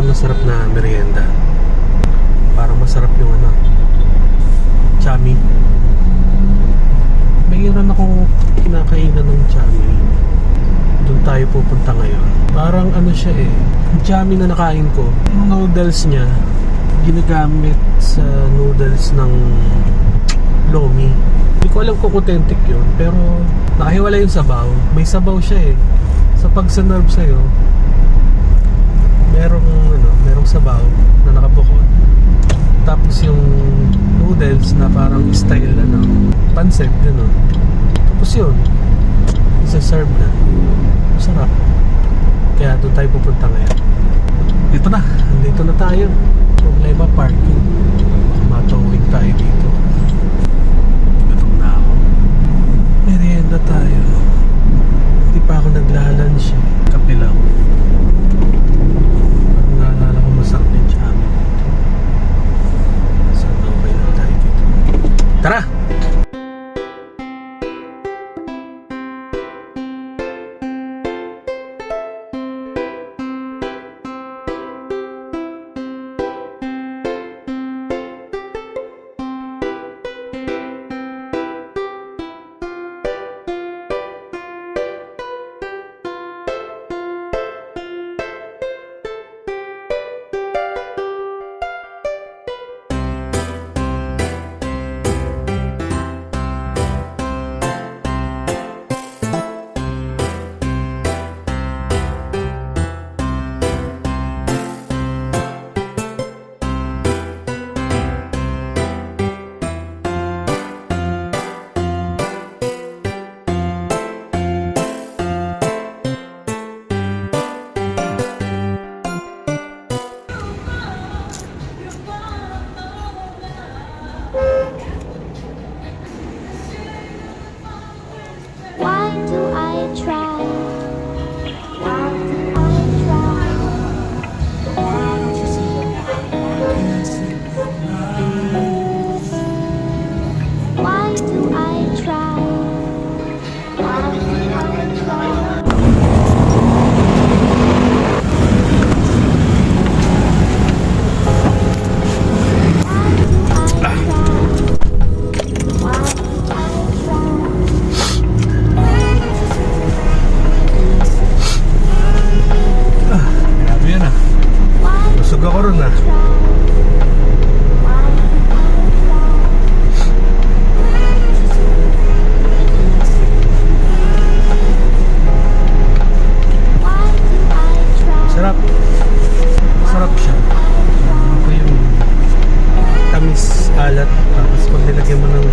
masarap na merienda. Parang masarap yung ano, chami. Mayroon akong kinakainan ng chami. Doon tayo pupunta ngayon. Parang ano siya eh, yung chami na nakain ko, yung noodles niya ginagamit sa noodles ng lomi. Hindi ko alam kung authentic yun, pero nakahiwala yung sabaw. May sabaw siya eh. Sa pag-serve sa'yo, merong sabaw na nakabukod. Tapos yung noodles na parang style pancit gano'n. Tapos yun, isa-serve na. Masarap. Kaya doon tayo pupunta ngayon. Dito na tayo. Problema parking. Matawing tayo dito. Gutom na ako. Merienda tayo. Hindi pa ako naglalunch eh. Kape lang. Parang naalala ko masarap yung chami dito. Sana okay lang tayo dito. Tara! Why do I try? Why do I try? Why do I try? Why do I try? Busog ako ron ah. Sarap. Sarap siya. Ito yung tamis alat. Tapos pag nilagyan mo ng